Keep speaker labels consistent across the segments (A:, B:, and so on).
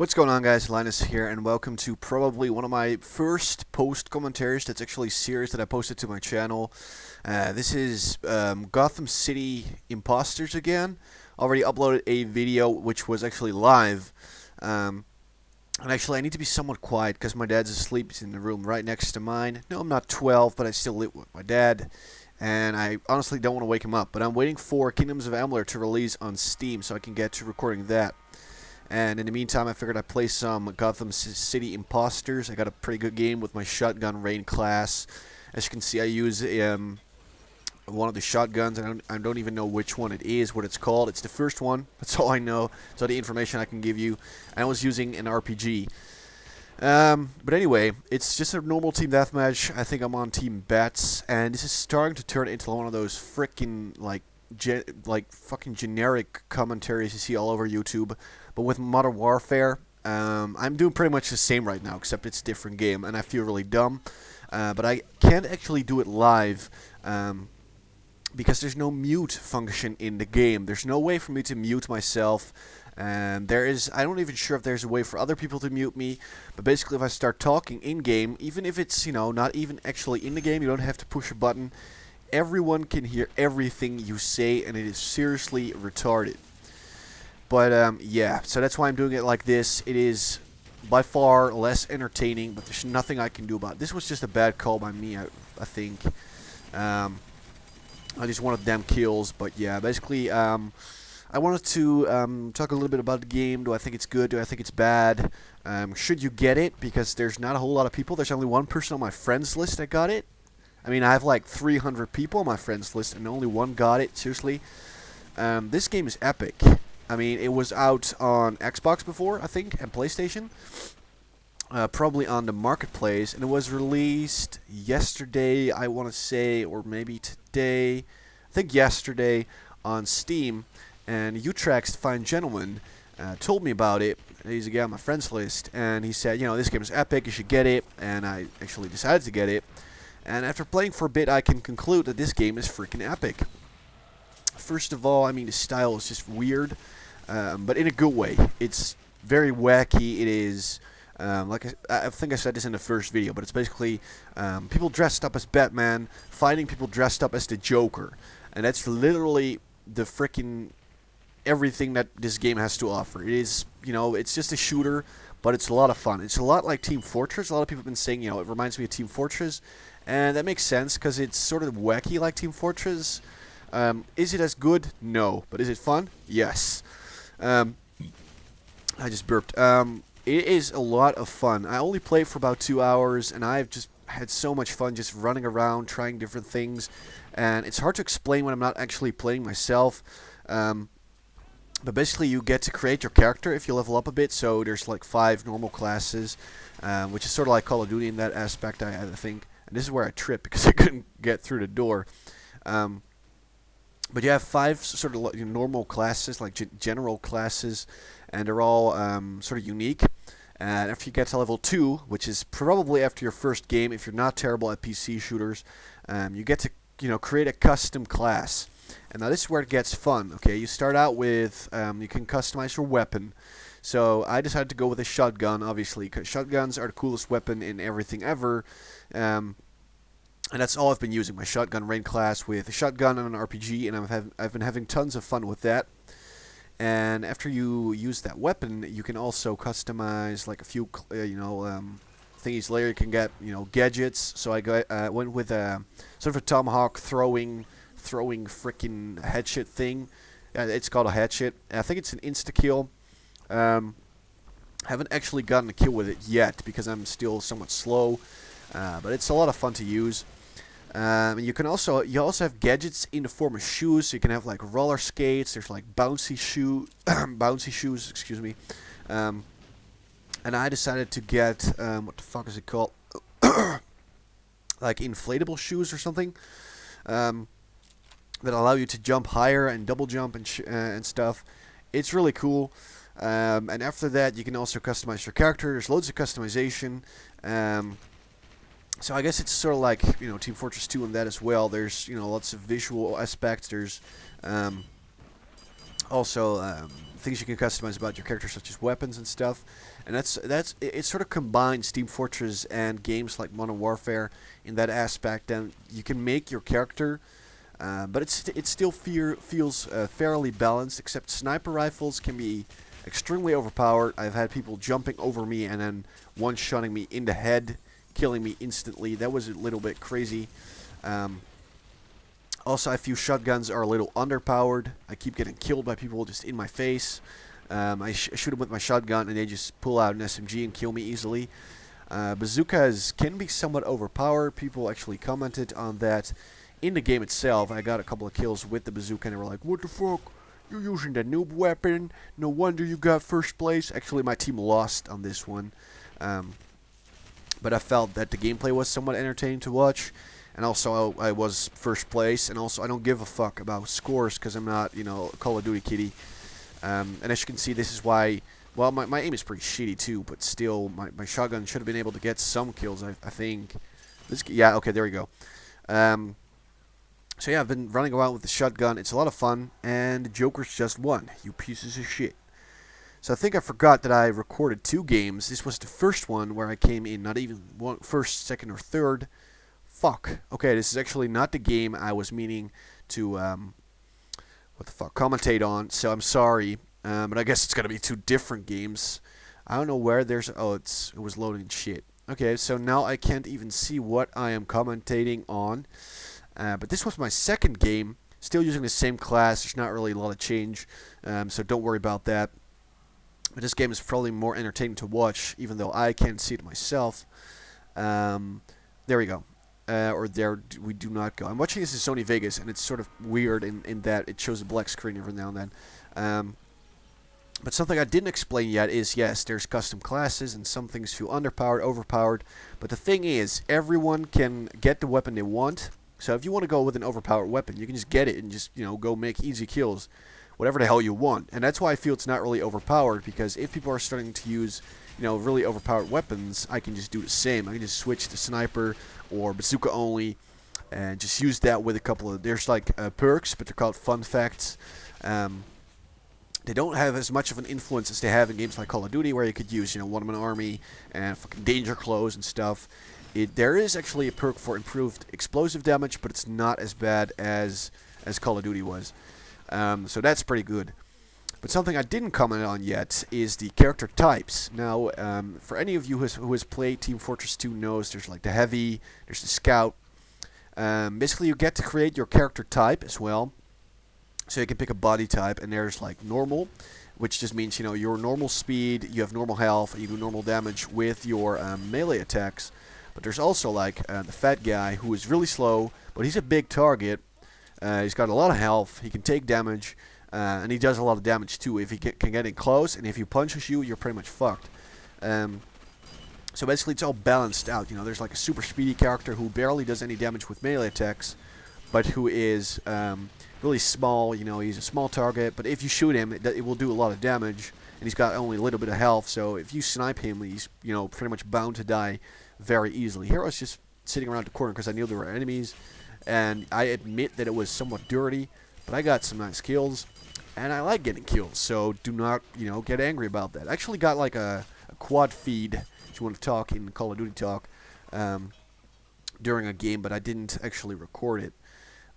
A: What's going on, guys? Linus here, and welcome to probably one of my first post commentaries that's actually a series that I posted to my channel. This is Gotham City Imposters again. Already uploaded a video which was actually live. And actually, I need to be somewhat quiet because my dad's asleep. He's in the room right next to mine. No, I'm not 12, but I still live with my dad. And I honestly don't want to wake him up. But I'm waiting for Kingdoms of Amalur to release on Steam so I can get to recording that. And in the meantime, I figured I'd play some Gotham City Imposters. I got a pretty good game with my shotgun rain class. As you can see, I use one of the shotguns. I don't even know which one it is, what it's called. It's the first one. That's all I know. That's all the information I can give you. I was using an RPG. But anyway, it's just a normal team deathmatch. I think I'm on Team Bats. And this is starting to turn into one of those freaking, fucking generic commentaries you see all over YouTube. But with Modern Warfare, I'm doing pretty much the same right now, except it's a different game, and I feel really dumb. But I can't actually do it live, because there's no mute function in the game. There's no way for me to mute myself. I'm not even sure if there's a way for other people to mute me. But basically, if I start talking in-game, even if it's, not even actually in the game, you don't have to push a button. Everyone can hear everything you say, and it is seriously retarded. But, yeah, so that's why I'm doing it like this. It is by far less entertaining, but there's nothing I can do about it. This was just a bad call by me, I think. I just wanted damn kills, but yeah, basically, I wanted to talk a little bit about the game. Do I think it's good? Do I think it's bad? Should you get it? Because there's not a whole lot of people. There's only one person on my friends list that got it. I mean, I have like 300 people on my friends list, and only one got it. Seriously. This game is epic. I mean, it was out on Xbox before, I think, and PlayStation. Probably on the Marketplace, and it was released yesterday, I want to say, or maybe today. I think yesterday on Steam. And Utrax, fine gentleman, told me about it. He's a guy on my friends list, and he said, this game is epic, you should get it. And I actually decided to get it. And after playing for a bit, I can conclude that this game is freaking epic. First of all, I mean, the style is just weird, but in a good way. It's very wacky. It is, I think I said this in the first video, but it's basically people dressed up as Batman fighting people dressed up as the Joker. And that's literally the freaking everything that this game has to offer. It is, it's just a shooter, but it's a lot of fun. It's a lot like Team Fortress. A lot of people have been saying, it reminds me of Team Fortress. And that makes sense because it's sort of wacky like Team Fortress. Is it as good? No. But is it fun? Yes. I just burped. It is a lot of fun. I only played for about 2 hours, and I've just had so much fun just running around, trying different things. And it's hard to explain when I'm not actually playing myself. But basically, you get to create your character if you level up a bit. So there's like 5 normal classes, which is sort of like Call of Duty in that aspect, I think. And this is where I tripped because I couldn't get through the door. But you have 5 sort of normal classes, like general classes, and they're all sort of unique. And after you get to level 2, which is probably after your first game, if you're not terrible at PC shooters, you get to create a custom class. And now this is where it gets fun. Okay, you start out with you can customize your weapon. So I decided to go with a shotgun, obviously, because shotguns are the coolest weapon in everything ever. And that's all I've been using, my shotgun rain class with a shotgun and an RPG, and I've been having tons of fun with that. And after you use that weapon, you can also customize like a few, thingies later. You can get, gadgets. So I went with a sort of a tomahawk throwing freaking headshot thing. It's called a headshot. I think it's an insta-kill. Haven't actually gotten a kill with it yet because I'm still somewhat slow. But it's a lot of fun to use. You also have gadgets in the form of shoes. So you can have like roller skates. There's like bouncy shoes. Excuse me. And I decided to get what the fuck is it called? Like inflatable shoes or something. That allow you to jump higher and double jump and stuff. It's really cool. And after that, you can also customize your character. There's loads of customization. So I guess it's sort of like, Team Fortress 2 and that as well. There's, lots of visual aspects. There's Also, things you can customize about your character, such as weapons and stuff. And it sort of combines Team Fortress and games like Modern Warfare in that aspect. And you can make your character, but it still feels fairly balanced. Except sniper rifles can be extremely overpowered. I've had people jumping over me and then one-shotting me in the head, killing me instantly. That was a little bit crazy. Also, I feel shotguns are a little underpowered. I keep getting killed by people just in my face. I shoot them with my shotgun and they just pull out an SMG and kill me easily. Bazookas can be somewhat overpowered. People actually commented on that in the game itself. I got a couple of kills with the bazooka and they were like, "What the fuck? You're using the noob weapon. No wonder you got first place." Actually, my team lost on this one. But I felt that the gameplay was somewhat entertaining to watch. And also, I was first place. And also, I don't give a fuck about scores because I'm not, a Call of Duty kitty. And as you can see, this is why... Well, my aim is pretty shitty too, but still, my shotgun should have been able to get some kills, I think. Yeah, okay, there we go. So yeah, I've been running around with the shotgun. It's a lot of fun, and the Joker's just won. You pieces of shit. So I think I forgot that I recorded 2 games. This was the first one where I came in not even first, second, or third. Fuck. Okay, this is actually not the game I was meaning to, commentate on, so I'm sorry. But I guess it's going to be 2 different games. I don't know where there's... Oh, it was loading shit. Okay, so now I can't even see what I am commentating on. But this was my second game. Still using the same class. There's not really a lot of change, so don't worry about that. But this game is probably more entertaining to watch, even though I can't see it myself. There we go. Or there we do not go. I'm watching this in Sony Vegas, and it's sort of weird in that it shows a black screen every now and then. But something I didn't explain yet is, yes, there's custom classes, and some things feel underpowered, overpowered. But the thing is, everyone can get the weapon they want. So if you want to go with an overpowered weapon, you can just get it and just, go make easy kills. Whatever the hell you want. And that's why I feel it's not really overpowered, because if people are starting to use, really overpowered weapons, I can just do the same. I can just switch to sniper or bazooka only and just use that with a couple of... There's like perks, but they're called fun facts. They don't have as much of an influence as they have in games like Call of Duty, where you could use, one-man army and fucking danger clothes and stuff. There is actually a perk for improved explosive damage, but it's not as bad as Call of Duty was. So that's pretty good. But something I didn't comment on yet is the character types. Now, for any of you who has played Team Fortress 2 knows there's like the Heavy, there's the Scout. Basically, you get to create your character type as well. So you can pick a body type, and there's like normal, which just means, your normal speed, you have normal health, and you do normal damage with your melee attacks. But there's also like the fat guy who is really slow, but he's a big target. He's got a lot of health, he can take damage, and he does a lot of damage too if he can get in close, and if he punches you, you're pretty much fucked. So basically it's all balanced out. There's like a super speedy character who barely does any damage with melee attacks, but who is really small. He's a small target, but if you shoot him, it will do a lot of damage, and he's got only a little bit of health, so if you snipe him, he's pretty much bound to die very easily. Here I was just sitting around the corner because I knew there were enemies, and I admit that it was somewhat dirty, but I got some nice kills, and I like getting kills, so do not, get angry about that. I actually got like a quad feed, if you want to talk in Call of Duty talk, during a game, but I didn't actually record it.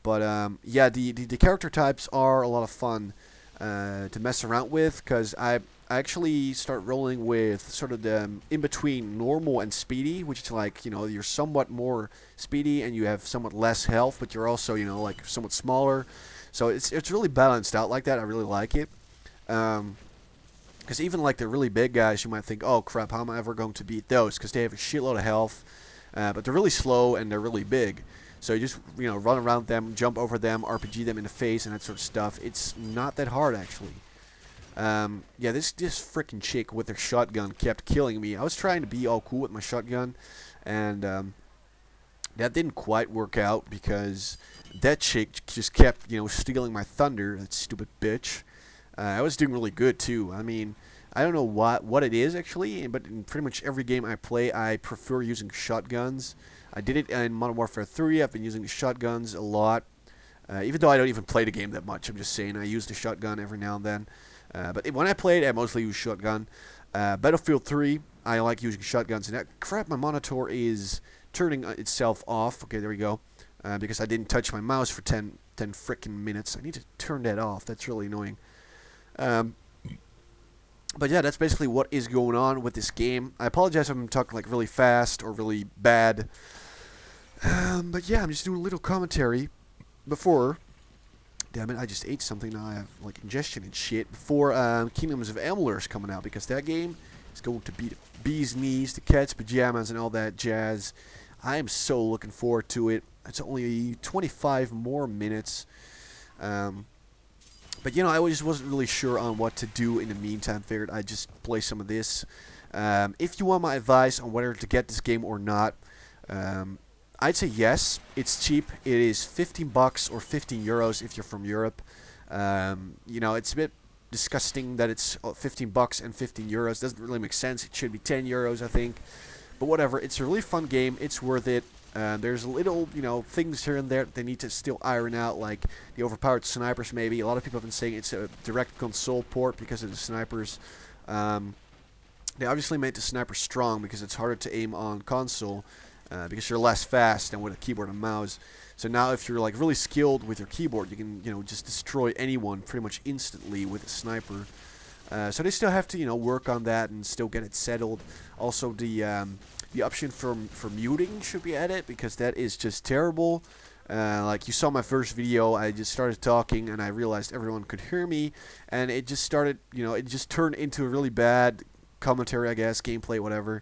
A: But, yeah, the character types are a lot of fun to mess around with, because I actually start rolling with sort of the in-between normal and speedy, which is like, you're somewhat more speedy and you have somewhat less health, but you're also, like somewhat smaller. So it's really balanced out like that. I really like it. Because even like the really big guys, you might think, oh crap, how am I ever going to beat those? Because they have a shitload of health, but they're really slow and they're really big. So you just, run around them, jump over them, RPG them in the face and that sort of stuff. It's not that hard, actually. Yeah, this freaking chick with her shotgun kept killing me. I was trying to be all cool with my shotgun, and that didn't quite work out because that chick just kept, stealing my thunder, that stupid bitch. I was doing really good, too. I mean, I don't know what it is, actually, but in pretty much every game I play, I prefer using shotguns. I did it in Modern Warfare 3. I've been using the shotguns a lot. Even though I don't even play the game that much, I'm just saying I use the shotgun every now and then. But when I play it, I mostly use shotgun. Battlefield 3, I like using shotguns. And that crap, my monitor is turning itself off. Okay, there we go. Because I didn't touch my mouse for 10 freaking minutes. I need to turn that off. That's really annoying. But yeah, that's basically what is going on with this game. I apologize if I'm talking like really fast or really bad. But yeah, I'm just doing a little commentary before. Damn it, I just ate something. Now I have like ingestion and shit. Before Kingdoms of Amalur is coming out, because that game is going to be the bee's knees, the cat's pajamas, and all that jazz. I am so looking forward to it. It's only 25 more minutes. But, you know, I just wasn't really sure on what to do in the meantime. Figured I'd just play some of this. If you want my advice on whether to get this game or not, I'd say yes. It's cheap. It is 15 bucks or 15 euros if you're from Europe. You know, it's a bit disgusting that it's 15 bucks and 15 euros. Doesn't really make sense. It should be 10 euros, I think. But whatever. It's a really fun game. It's worth it. There's little, you know, things here and there that they need to still iron out, like the overpowered snipers maybe. A lot of people have been saying it's a direct console port because of the snipers. They obviously made the sniper strong because it's harder to aim on console because you're less fast than with a keyboard and mouse. So now if you're like really skilled with your keyboard, you can, you know, just destroy anyone pretty much instantly with a sniper. So they still have to, you know, work on that and still get it settled. Also, the option for muting should be added, because that is just terrible. Like you saw my first video, I just started talking and I realized everyone could hear me, and it just started, you know, it just turned into a really bad commentary, I guess, gameplay, whatever.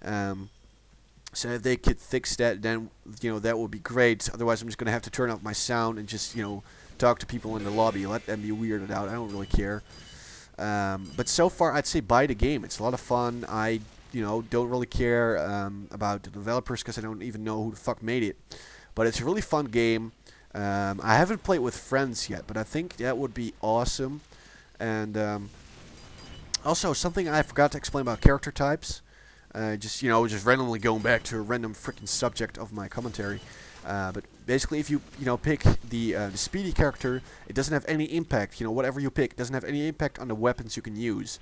A: So if they could fix that, then, you know, that would be great. Otherwise, I'm just gonna have to turn off my sound and just, you know, talk to people in the lobby, let them be weirded out. I don't really care. But so far, I'd say buy the game. It's a lot of fun. I, you know, don't really care about the developers because I don't even know who the fuck made it. But it's a really fun game. I haven't played with friends yet, but I think that would be awesome. And also, something I forgot to explain about character types. Just, you know, just randomly going back to a random freaking subject of my commentary. But basically, if you know, pick the speedy character, it doesn't have any impact. You know, whatever you pick doesn't have any impact on the weapons you can use.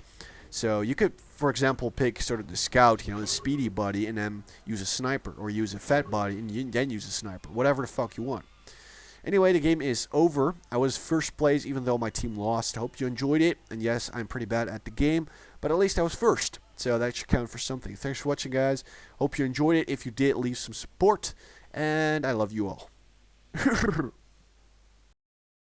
A: So you could, for example, pick sort of the scout, you know, the speedy body, and then use a sniper, or use a fat body and then use a sniper, whatever the fuck you want. Anyway, the game is over. I was first place, even though my team lost. I hope you enjoyed it. And yes, I'm pretty bad at the game, but at least I was first. So that should count for something. Thanks for watching, guys. Hope you enjoyed it. If you did, leave some support. And I love you all.